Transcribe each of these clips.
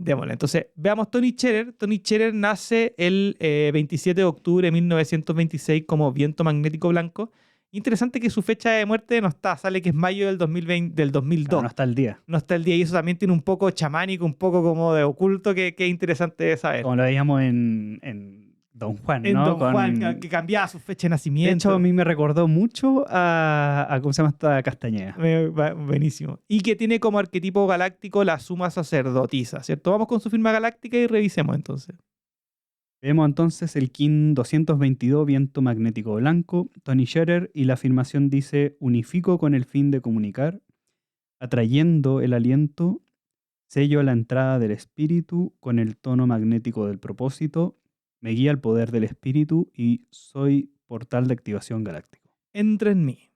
Démosle. Entonces, veamos Tony Cherer. Tony Cherer nace el 27 de octubre de 1926 como Viento Magnético Blanco. Interesante que su fecha de muerte no está, sale que es mayo del 2020, del 2002. Claro, no está el día. No está el día y eso también tiene un poco chamánico, un poco como de oculto, que es interesante de saber. Como lo veíamos en Don Juan, En ¿no? Don Juan, que cambiaba su fecha de De nacimiento. hecho, a mí me recordó mucho a ¿cómo se llama esta Castañeda? Buenísimo. Y que tiene como arquetipo galáctico la suma sacerdotisa, ¿cierto? Vamos con su firma galáctica y revisemos entonces. Vemos entonces el KIN 222, Viento Magnético Blanco, Tony Cherer, y la afirmación dice: unifico con el fin de comunicar, atrayendo el aliento, sello la entrada del espíritu con el tono magnético del propósito, me guía el poder del espíritu y soy portal de activación galáctico. Entra en mí.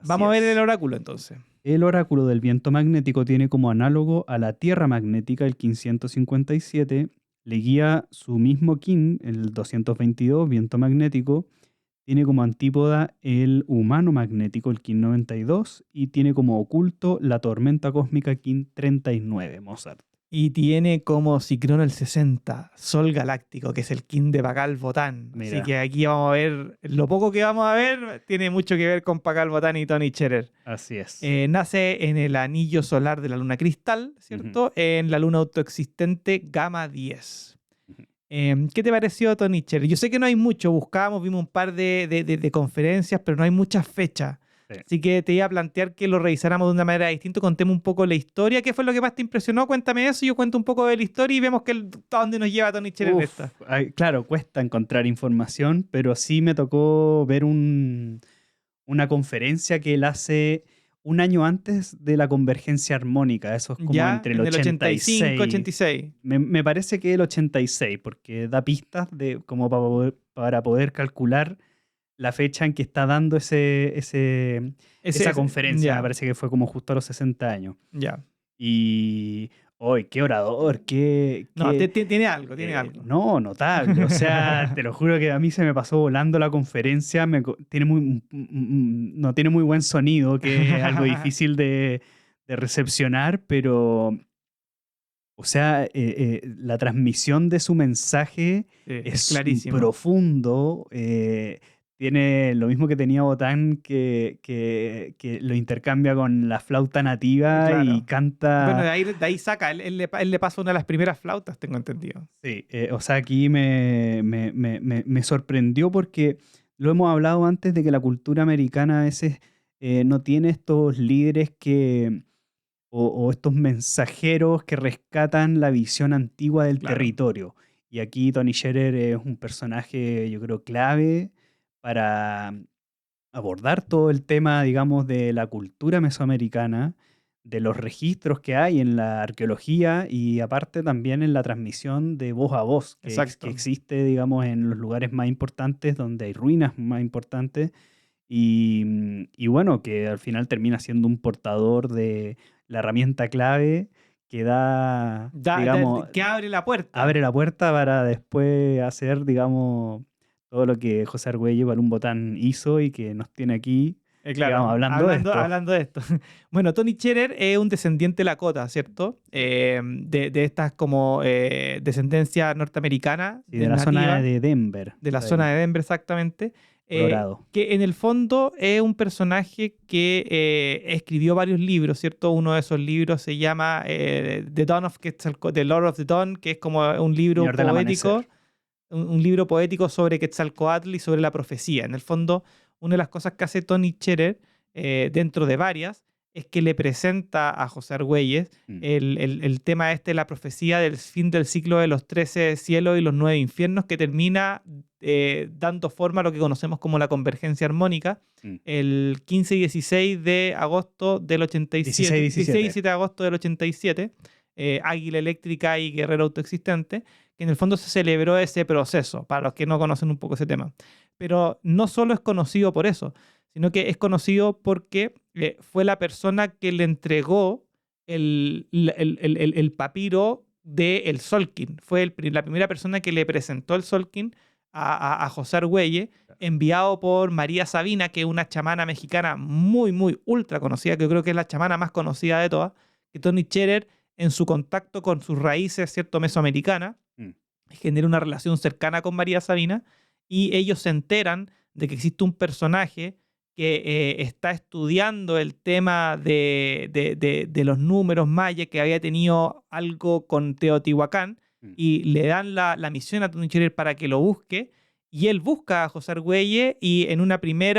Vamos a ver el oráculo entonces. El oráculo del viento magnético tiene como análogo a la tierra magnética el KIN 157, le guía su mismo KIN, el 222, viento magnético, tiene como antípoda el humano magnético, el KIN 92, y tiene como oculto la tormenta cósmica KIN 39, Mozart. Y tiene como Cicrono el 60, Sol Galáctico, que es el Kin de Pakal Botán. Mira. Así que aquí vamos a ver, lo poco que vamos a ver tiene mucho que ver con Pakal Botán y Tony Cherer. Así es. Nace en el anillo solar de la luna cristal, ¿cierto? En la luna autoexistente Gamma 10. ¿Qué te pareció Tony Cherer? Yo sé que no hay mucho, buscábamos, vimos un par de conferencias, pero no hay muchas fechas. Sí. Así que te iba a plantear que lo revisáramos de una manera distinta, contemos un poco la historia. ¿Qué fue lo que más te impresionó? Cuéntame eso, yo cuento un poco de la historia y vemos a dónde nos lleva Tony Cherer en esta. Claro, cuesta encontrar información, pero sí me tocó ver una conferencia que él hace un año antes de la convergencia armónica. Eso es como Ya, entre el en el 86. 85, 86. Me parece que el 86, porque da pistas como para poder calcular la fecha en que está dando esa conferencia. Ya. Me parece que fue como justo a los 60 años. Ya. Y hoy, qué orador, No, tiene algo, tiene algo. No, notable. O sea, te lo juro que a mí se me pasó volando la conferencia. No tiene muy buen sonido, que es algo difícil de recepcionar, pero, o sea, la transmisión de su mensaje es clarísimo. profundo. Tiene lo mismo que tenía Botán, que lo intercambia con la flauta nativa, Claro. y canta... Bueno, de ahí saca, él le pasa una de las primeras flautas, tengo entendido. Sí, o sea, aquí me sorprendió porque lo hemos hablado antes de que la cultura americana a veces no tiene estos líderes o estos mensajeros que rescatan la visión antigua del territorio. Y aquí Tony Cherer es un personaje, yo creo, clave para abordar todo el tema, digamos, de la cultura mesoamericana, de los registros que hay en la arqueología y aparte también en la transmisión de voz a voz que existe, digamos, en los lugares más importantes, donde hay ruinas más importantes y bueno, que al final termina siendo un portador de la herramienta clave que digamos, que abre la puerta. Abre la puerta para después hacer, digamos, todo lo que José Argüelles Balún Botán hizo y que nos tiene aquí. Claro, digamos, hablando de esto. Bueno, Tony Cherer es un descendiente Lakota, ¿cierto? De estas como descendencia norteamericana. Sí, de la zona de Denver. De la zona de Denver, exactamente. Colorado. Que en el fondo es un personaje que escribió varios libros, ¿cierto? Uno de esos libros se llama The Lord of the Dawn, que es como un libro poético. Un libro poético sobre Quetzalcóatl y sobre la profecía. En el fondo, una de las cosas que hace Tony Cherer, dentro de varias, es que le presenta a José Argüelles el tema de la profecía del fin del ciclo de los 13 cielos y los 9 infiernos, que termina dando forma a lo que conocemos como la convergencia armónica, el 15 y 16 de agosto del 87. 16 y 17 de agosto del 87, Águila Eléctrica y Guerrero Autoexistente, que en el fondo se celebró ese proceso, para los que no conocen un poco ese tema. Pero no solo es conocido por eso, sino que es conocido porque fue la persona que le entregó el papiro del Solkin. Fue la primera persona que le presentó el Solkin a José Argüelles, enviado por María Sabina, que es una chamana mexicana muy, muy ultra conocida, que yo creo que es la chamana más conocida de todas, que Tony Cherer en su contacto con sus raíces, ¿cierto?, mesoamericanas, genera una relación cercana con María Sabina, y ellos se enteran de que existe un personaje que está estudiando el tema de los números mayas, que había tenido algo con Teotihuacán, y le dan la misión a Tony Cherer para que lo busque, y él busca a José Argüelles, y en un primer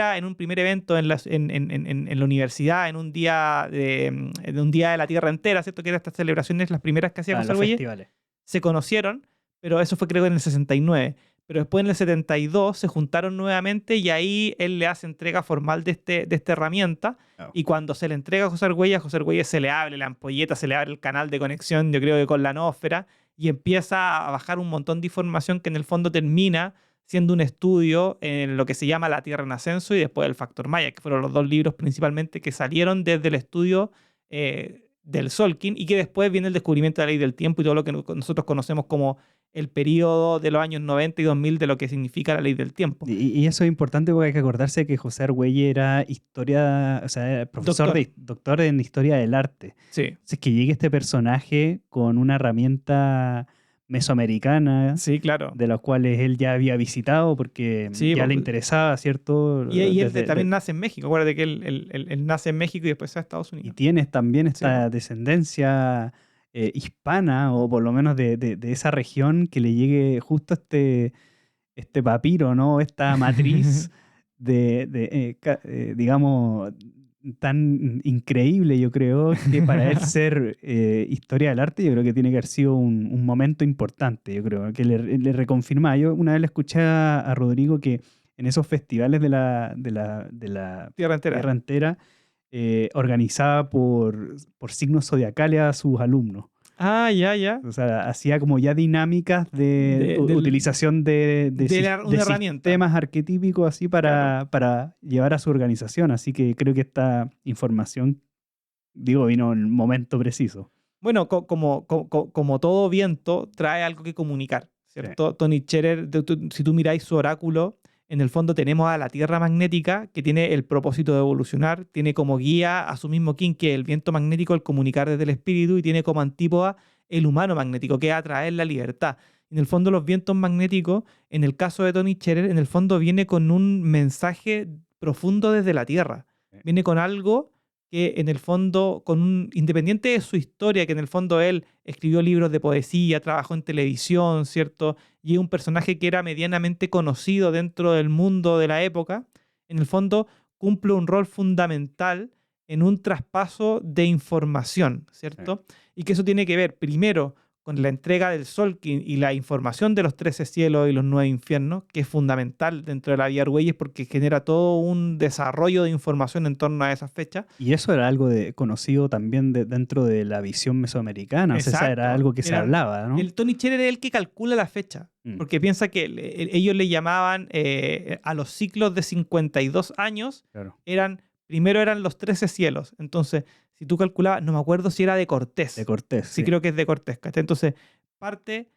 evento en la universidad, en un día de la Tierra entera, ¿cierto?, que eran estas celebraciones, las primeras que hacía José Argüelles, se conocieron, pero eso fue creo en el 69. Pero después en el 72 se juntaron nuevamente y ahí él le hace entrega formal de esta herramienta. Oh. Y cuando se le entrega a José Argüelles se le abre la ampolleta, se le abre el canal de conexión, yo creo que con la noósfera, y empieza a bajar un montón de información que en el fondo termina siendo un estudio en lo que se llama La Tierra en Ascenso y después El Factor Maya, que fueron los dos libros principalmente que salieron desde el estudio del Tzolk'in, y que después viene el descubrimiento de la ley del tiempo y todo lo que nosotros conocemos como el periodo de los años 90 y 2000 de lo que significa la ley del tiempo. Y eso es importante porque hay que acordarse que José Argüelles era doctor en historia del arte. Sí. Entonces, que llegue este personaje con una herramienta mesoamericana, sí, claro, de las cuales él ya había visitado porque ya le interesaba, ¿cierto? Y él también nace en México. Acuérdate que él nace en México y después se va a Estados Unidos. Y tienes también esta descendencia hispana, o por lo menos de esa región, que le llegue justo este papiro, ¿no? Esta matriz digamos, tan increíble, yo creo, que para él ser historia del arte, yo creo que tiene que haber sido un momento importante, yo creo, que le reconfirmaba. Yo una vez le escuché a Rodrigo que en esos festivales de la Tierra Entera, organizada por signos zodiacales a sus alumnos. Ah, ya. O sea, hacía como ya dinámicas de utilización de sistemas arquetípicos así para llevar a su organización. Así que creo que esta información, vino en un momento preciso. Bueno, como todo viento, trae algo que comunicar, ¿cierto? Sí. Tony Cherer, si tú miráis su oráculo, en el fondo tenemos a la Tierra magnética, que tiene el propósito de evolucionar, tiene como guía a su mismo kin, que es el viento magnético, el comunicar desde el espíritu, y tiene como antípoda el humano magnético, que es atraer la libertad. En el fondo los vientos magnéticos, en el caso de Tony Cherer, en el fondo viene con un mensaje profundo desde la Tierra. Viene con algo que en el fondo, independiente de su historia, que en el fondo él escribió libros de poesía, trabajó en televisión, ¿cierto? Y es un personaje que era medianamente conocido dentro del mundo de la época, en el fondo cumple un rol fundamental en un traspaso de información, ¿cierto? Sí. Y que eso tiene que ver, primero, con la entrega del Tzolk'in y la información de los 13 cielos y los 9 infiernos, que es fundamental dentro de la Vía Argüelles porque genera todo un desarrollo de información en torno a esas fechas. Y eso era algo conocido también dentro de la visión mesoamericana. Exacto. O sea, era algo que se hablaba, ¿no? El Tony Cherer es el que calcula la fecha, porque piensa que ellos le llamaban a los ciclos de 52 años, claro. Primero eran los 13 cielos. Entonces, si tú calculabas, no me acuerdo si era de Cortés. De Cortés. Sí, creo que es de Cortés. Entonces, parte,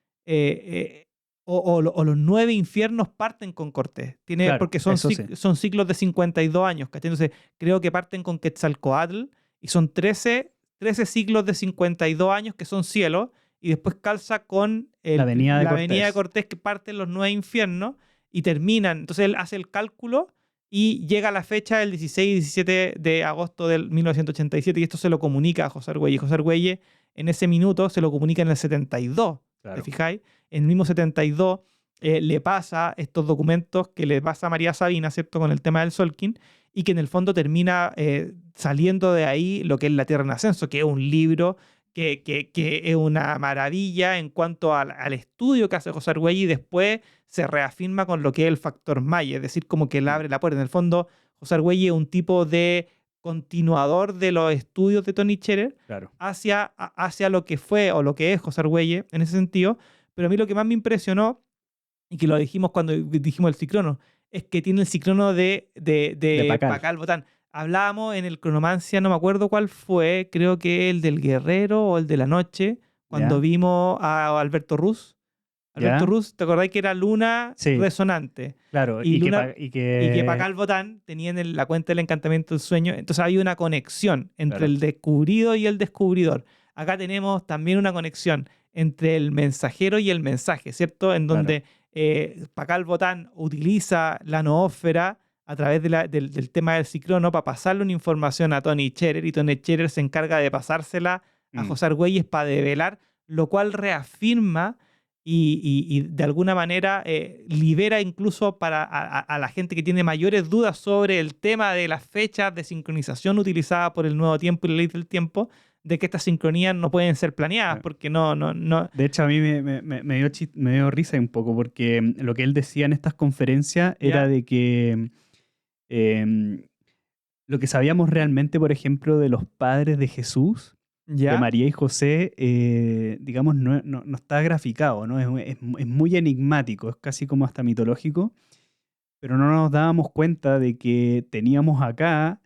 o los 9 infiernos parten con Cortés. Claro, porque son ciclos de 52 años. Entonces, creo que parten con Quetzalcóatl y son 13 ciclos de 52 años que son cielos, y después calza con la venida de Cortés, que parten los 9 infiernos y terminan. Entonces, él hace el cálculo y llega la fecha del 16 y 17 de agosto del 1987, y esto se lo comunica a José Argüelles. José Argüelles en ese minuto se lo comunica en el 72, claro. ¿Te fijáis? En el mismo 72 le pasa estos documentos que le pasa a María Sabina, ¿cierto?, con el tema del Tzolk'in, y que en el fondo termina saliendo de ahí lo que es La Tierra en Ascenso, que es un libro que es una maravilla en cuanto al estudio que hace José Argüelles, y después se reafirma con lo que es el factor Maya, es decir, como que él abre la puerta. En el fondo, José Argüelles es un tipo de continuador de los estudios de Tony Cherer, claro, hacia lo que fue o lo que es José Argüelles en ese sentido. Pero a mí lo que más me impresionó, y que lo dijimos cuando dijimos el Cicrono, es que tiene el Cicrono de Pakal Botán. Hablábamos en el Cronomancia, no me acuerdo cuál fue, creo que el del Guerrero o el de la Noche, cuando vimos a Alberto Ruz. Alberto Ruz, ¿te acordáis que era luna resonante? Claro, y que Pakal Botán tenía en la cuenta del encantamiento del sueño. Entonces había una conexión entre el descubrido y el descubridor. acá tenemos también una conexión entre el mensajero y el mensaje, ¿cierto? En donde Pakal Botán utiliza la noósfera a través del tema del ciclono para pasarle una información a Tony Cherer, y Tony Cherer se encarga de pasársela a José Argüelles para develar, lo cual reafirma y de alguna manera libera incluso a la gente que tiene mayores dudas sobre el tema de las fechas de sincronización utilizada por el Nuevo Tiempo y la Ley del Tiempo, de que estas sincronías no pueden ser planeadas, porque no. De hecho, a mí me dio risa un poco, porque lo que él decía en estas conferencias era de que lo que sabíamos realmente, por ejemplo, de los padres de Jesús, de María y José, digamos, no está graficado, ¿no? Es muy enigmático, es casi como hasta mitológico, pero no nos dábamos cuenta de que teníamos acá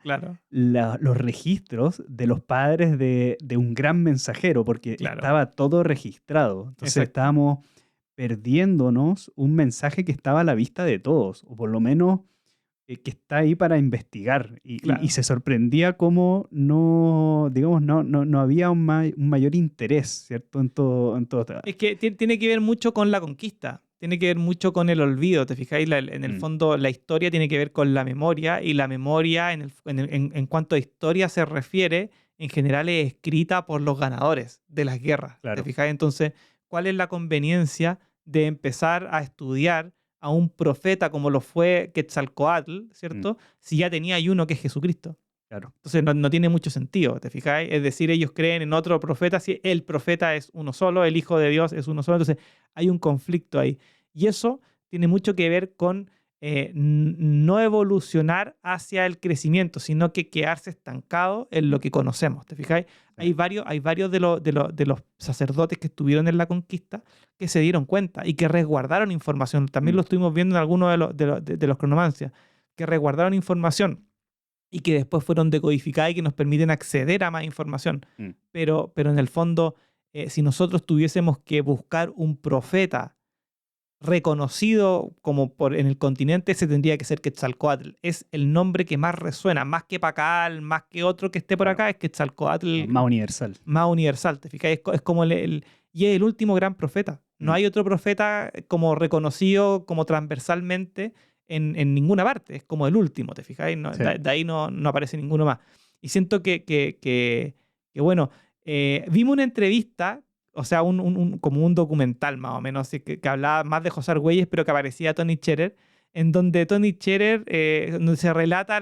los registros de los padres de un gran mensajero, porque estaba todo registrado. Entonces estábamos perdiéndonos un mensaje que estaba a la vista de todos, o por lo menos que está ahí para investigar. Y se sorprendía cómo no había un mayor interés, ¿cierto? En todo. Es que tiene que ver mucho con la conquista. Tiene que ver mucho con el olvido, ¿te fijáis? En el fondo, la historia tiene que ver con la memoria, y la memoria, en cuanto a historia se refiere, en general es escrita por los ganadores de las guerras. ¿Te fijáis? Entonces, ¿cuál es la conveniencia de empezar a estudiar a un profeta como lo fue Quetzalcóatl, ¿cierto? Si ya tenía uno que es Jesucristo. Entonces no tiene mucho sentido, ¿te fijáis? Es decir, ellos creen en otro profeta, si el profeta es uno solo, el Hijo de Dios es uno solo, entonces hay un conflicto ahí. Y eso tiene mucho que ver con no evolucionar hacia el crecimiento, sino que quedarse estancado en lo que conocemos, ¿te fijáis? Hay varios de los sacerdotes que estuvieron en la conquista que se dieron cuenta y que resguardaron información. También lo estuvimos viendo en algunos de los cronomancias, que resguardaron información y que después fueron decodificadas y que nos permiten acceder a más información. Pero en el fondo, si nosotros tuviésemos que buscar un profeta reconocido como en el continente, ese tendría que ser Quetzalcóatl. Es el nombre que más resuena, más que Pakal, más que otro que esté por acá, es Quetzalcóatl. Más universal. Más universal, ¿te fijas? Es como y es el último gran profeta. No hay otro profeta como reconocido como transversalmente en ninguna parte. Es como el último, ¿te fijáis? No, de ahí no aparece ninguno más. Y siento que bueno, vimos una entrevista, o sea, como un documental más o menos, que hablaba más de José Argüelles, pero que aparecía Tony Cherer, en donde Tony Cherer, donde se relata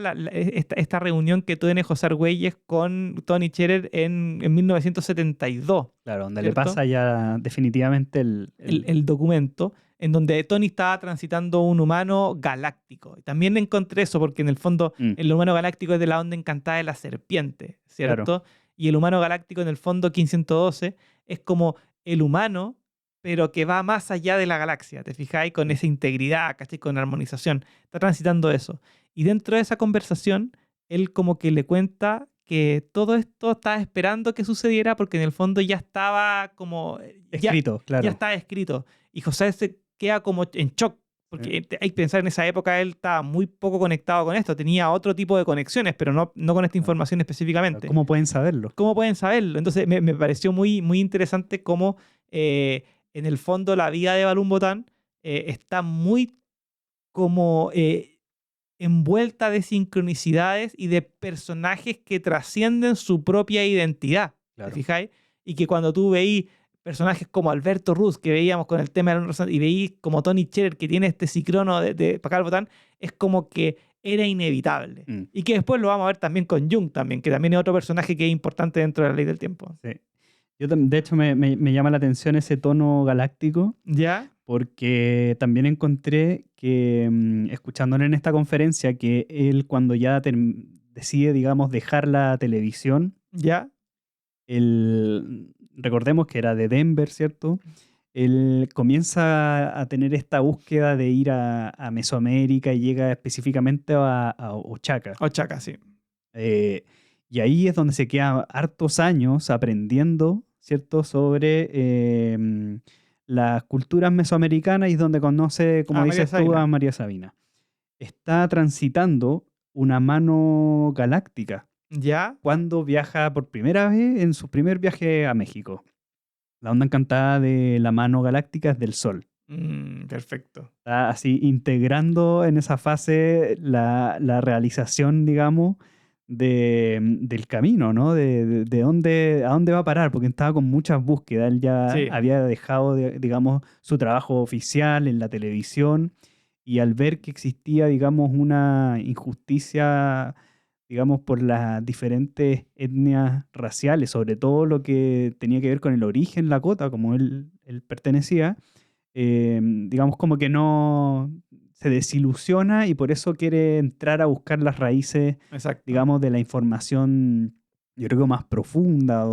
esta reunión que tiene José Argüelles con Tony Cherer en 1972. Claro, donde ¿cierto? Le pasa ya definitivamente el documento, en donde Tony estaba transitando un humano galáctico. Y también encontré eso, porque en el fondo el humano galáctico es de la onda encantada de la serpiente, ¿cierto? Y el humano galáctico, en el fondo, 1512, es como el humano, pero que va más allá de la galaxia, ¿te fijáis? Con esa integridad, ¿cachai? Con armonización. Está transitando eso. Y dentro de esa conversación, él como que le cuenta que todo esto estaba esperando que sucediera, porque en el fondo ya estaba como... Escrito, claro. Ya estaba escrito. Y José se queda como en shock, porque hay que pensar, en esa época él estaba muy poco conectado con esto, tenía otro tipo de conexiones, pero no con esta información específicamente. ¿Cómo pueden saberlo? ¿Cómo pueden saberlo? Entonces me pareció muy, muy interesante cómo en el fondo la vida de Balún Botán está muy como envuelta de sincronicidades y de personajes que trascienden su propia identidad, ¿te fijáis? Y que cuando tú veís personajes como Alberto Ruz, que veíamos con el tema de la, y veís como Tony Cherer, que tiene este ciclono de Pakal Botán, es como que era inevitable. Y que después lo vamos a ver también con Jung, también, que también es otro personaje que es importante dentro de la Ley del Tiempo. Sí. Yo, de hecho, me llama la atención ese tono galáctico. ¿Ya? Porque también encontré que, escuchándole en esta conferencia, que él cuando ya decide, digamos, dejar la televisión, ¿ya? Recordemos que era de Denver, ¿cierto? Él comienza a tener esta búsqueda de ir a Mesoamérica y llega específicamente a Oaxaca. Oaxaca, sí. Y ahí es donde se queda hartos años aprendiendo, ¿cierto? Sobre las culturas mesoamericanas, y donde conoce, como dices tú, a María Sabina. Está transitando una mano galáctica. ¿Ya? cuando viaja por primera vez en su primer viaje a México. La onda encantada de la mano galáctica es del Sol. Perfecto. Está así integrando en esa fase la realización, digamos, del camino, ¿no? De dónde, a dónde va a parar, porque estaba con muchas búsquedas. Él ya Sí, había dejado, digamos, su trabajo oficial en la televisión y al ver que existía, digamos, una injusticia, digamos, por las diferentes etnias raciales, sobre todo lo que tenía que ver con el origen Lakota, como él pertenecía, digamos como que no se desilusiona y por eso quiere entrar a buscar las raíces, exacto. digamos, de la información, yo creo que más profunda,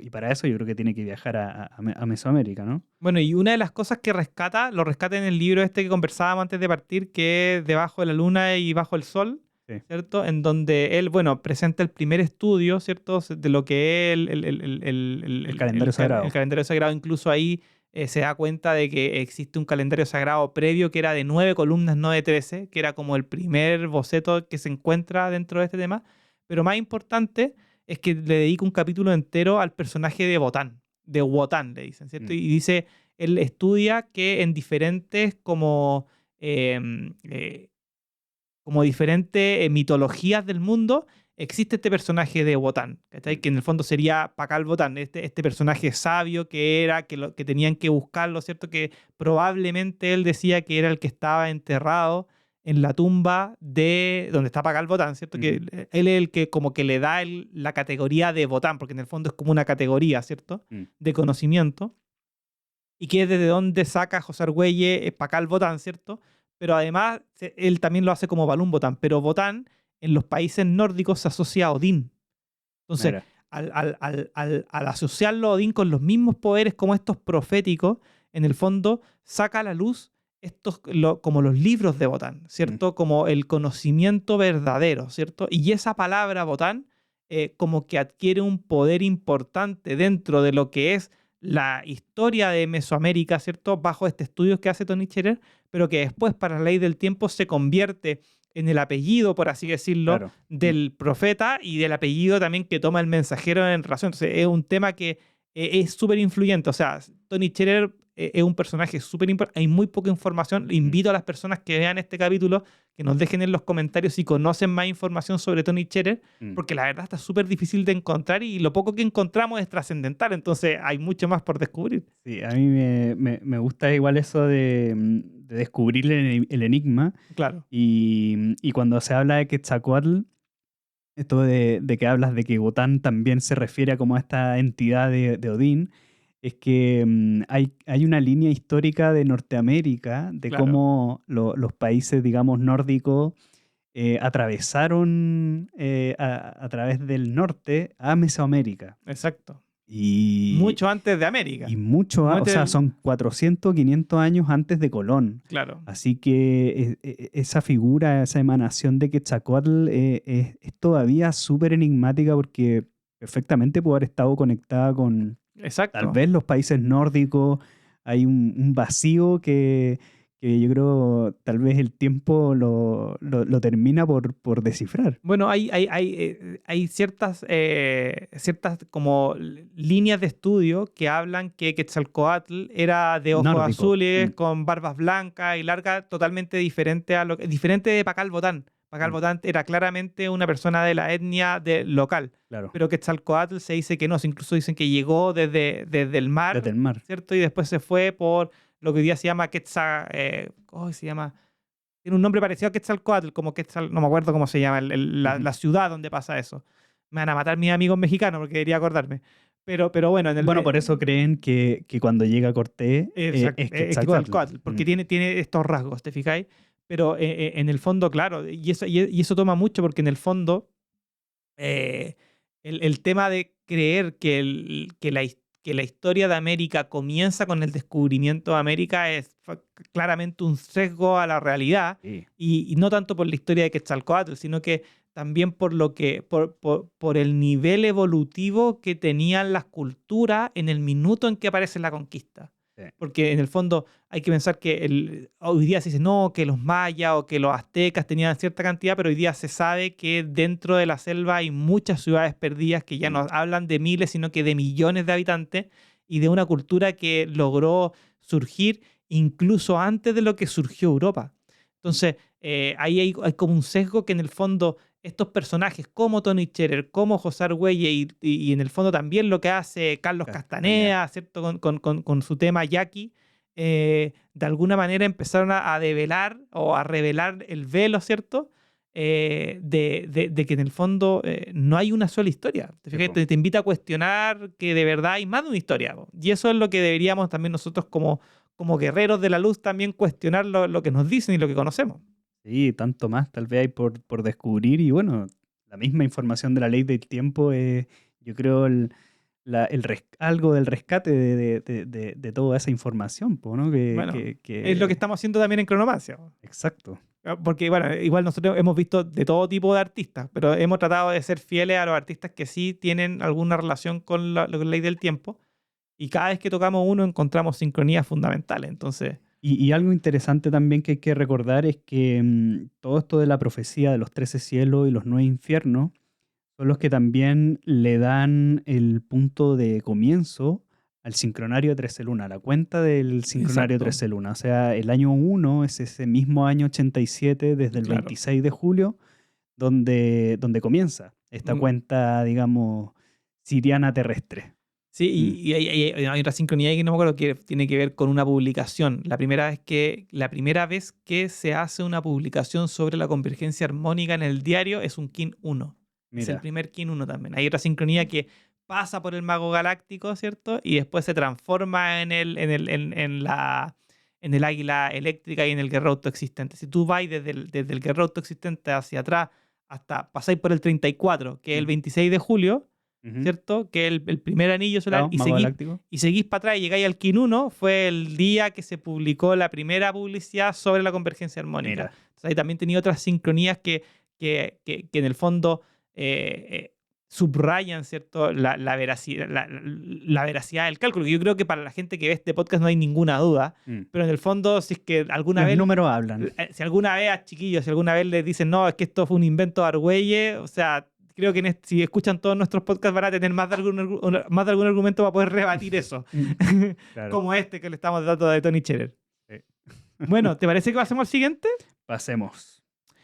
y para eso yo creo que tiene que viajar a Mesoamérica, ¿no? Bueno, y una de las cosas que lo rescata en el libro este que conversábamos antes de partir, que es Debajo de la Luna y Bajo el Sol, Sí. ¿cierto? En donde él, bueno, presenta el primer estudio, ¿cierto? De lo que es El calendario el sagrado. calendario sagrado. Incluso ahí se da cuenta de que existe un calendario sagrado previo que era de 9 columnas, no de 13, que era como el primer boceto que se encuentra dentro de este tema. Pero más importante es que le dedica un capítulo entero al personaje de Botán, de Wotan, le dicen, ¿cierto? Mm. Y dice, él estudia que en diferentes em, eh, como diferentes mitologías del mundo, existe este personaje de Botán, ¿cachai? Mm. Que en el fondo sería Pakal Botán, este personaje sabio que era, que tenían que buscarlo, ¿cierto? Que probablemente él decía que era el que estaba enterrado en la tumba de donde está Pakal Botán, ¿cierto? Que Ujú. él es el que como que le da la categoría de Botán, porque en el fondo es como una categoría, ¿cierto? Mm. De conocimiento y que es desde donde saca José Argüelles Pakal Botán, ¿cierto? Pero además él también lo hace como Balún Botán, pero Botán en los países nórdicos se asocia a Odín. Entonces, Mira. al asociarlo a Odín con los mismos poderes como estos proféticos, en el fondo saca a la luz como los libros de Botán, Mm. ¿cierto? Como el conocimiento verdadero, ¿cierto? Y esa palabra Botán como que adquiere un poder importante dentro de lo que es la historia de Mesoamérica, ¿cierto? Bajo este estudio que hace Tony Scherer, pero que después, para la ley del tiempo, se convierte en el apellido, por así decirlo, Claro. Mm. del profeta y del apellido también que toma el mensajero en relación. Entonces, es un tema que es súper influyente. O sea, Tony Scherer es un personaje súper importante. Hay muy poca información. Mm. Invito a las personas que vean este capítulo que nos dejen en los comentarios si conocen más información sobre Tony Scherer, Mm. porque la verdad está súper difícil de encontrar y lo poco que encontramos es trascendental. Entonces, hay mucho más por descubrir. Sí, a mí me gusta igual eso de descubrir el enigma Claro. y cuando se habla de Quetzalcóatl, esto de que hablas de que Botán también se refiere a como a esta entidad de Odín, es que hay una línea histórica de Norteamérica, de Claro. cómo los países, digamos, nórdicos atravesaron a través del norte a Mesoamérica. Exacto. Y, Mucho antes de América. y mucho, o Mucho sea, del- son 400, 500 años antes de Colón. Claro. Así que esa figura, esa emanación de Quetzalcóatl es todavía súper enigmática porque perfectamente puede haber estado conectada con tal Exacto. vez los países nórdicos. Hay un vacío que yo creo tal vez el tiempo lo termina por descifrar. Bueno, hay ciertas como líneas de estudio que hablan que Quetzalcóatl era de ojos Nórdico. azules, con barbas blancas y largas, totalmente diferente diferente de Pakal Botán. Pakal Mm, Botán era claramente una persona de la etnia local, claro, pero Quetzalcóatl se dice que no, incluso dicen que llegó desde el desde mar, el mar. ¿cierto? Y después se fue por lo que hoy día se llama ¿cómo se llama? Tiene un nombre parecido a Quetzalcóatl, como Quetzal, no me acuerdo cómo se llama, Ujú. la ciudad donde pasa eso. Me van a matar mis amigos mexicanos porque debería acordarme. Pero bueno, Bueno, por eso creen que cuando llega Cortés es es Quetzalcóatl. Quetzalcóatl, Mm. porque tiene estos rasgos, ¿te fijáis? Pero en el fondo, claro, y eso toma mucho porque en el fondo eh, el tema de creer que la historia de América comienza con el descubrimiento de América fue claramente un sesgo a la realidad Sí. y no tanto por la historia de Quetzalcóatl, sino que también por el nivel evolutivo que tenían las culturas en el minuto en que aparece la conquista. Sí. Porque en el fondo hay que pensar que hoy día se dice no, que los mayas o que los aztecas tenían cierta cantidad, pero hoy día se sabe que dentro de la selva hay muchas ciudades perdidas que ya no hablan de miles, sino que de millones de habitantes y de una cultura que logró surgir incluso antes de lo que surgió Europa. Entonces, ahí hay como un sesgo que en el fondo estos personajes como Tony Scherer, como José Argüelles y en el fondo también lo que hace Carlos Castaneda, ¿cierto? Con su tema Jackie, de alguna manera empezaron a develar o a revelar el velo, ¿cierto? De que en el fondo no hay una sola historia. ¿Te fijas? Te invita a cuestionar que de verdad hay más de una historia. Y eso es lo que deberíamos también nosotros como guerreros de la luz también cuestionar lo que nos dicen y lo que conocemos. Sí, tanto más tal vez hay por descubrir y bueno, la misma información de la ley del tiempo es, yo creo, algo del rescate de toda esa información, ¿no? Bueno, es lo que estamos haciendo también en Cronomancia. Exacto. Porque, bueno, igual nosotros hemos visto de todo tipo de artistas, pero hemos tratado de ser fieles a los artistas que sí tienen alguna relación con la ley del tiempo. Y cada vez que tocamos uno encontramos sincronías fundamentales. Entonces... Y algo interesante también que hay que recordar es que todo esto de la profecía de los 13 cielos y los 9 infiernos son los que también le dan el punto de comienzo al sincronario de 13 luna, la cuenta del sincronario Exacto. 13 luna. O sea, el año 1 es ese mismo año 87 desde el 26 de julio donde comienza esta cuenta, digamos, siriana terrestre. Sí, y hay otra sincronía que no me acuerdo que tiene que ver con una publicación. La primera vez que se hace una publicación sobre la convergencia armónica en el diario es un Kin 1. Mira. Es el primer Kin 1 también. Hay otra sincronía que pasa por el mago galáctico, ¿cierto? Y después se transforma en el águila eléctrica y en el guerrero autoexistente. Si tú vas desde el guerrero autoexistente hacia atrás hasta pasáis por el 34, que es el 26 de julio, ¿cierto? Que el primer anillo solar, claro, y seguís para atrás y llegáis al Kin 1, fue el día que se publicó la primera publicidad sobre la convergencia armónica. Mira. Entonces, ahí también tenía otras sincronías que en el fondo subrayan, ¿cierto? La veracidad del cálculo. Yo creo que para la gente que ve este podcast no hay ninguna duda, pero en el fondo, si es que alguna vez... Los números hablan. Si alguna vez a chiquillos, si alguna vez les dicen, no, es que esto fue un invento de Argüelles, o sea... Creo que si escuchan todos nuestros podcasts van a tener más de algún argumento para poder rebatir eso. Claro. Como este que le estamos dando de Tony Scherer. Sí. Bueno, ¿te parece que pasemos al siguiente? Pasemos.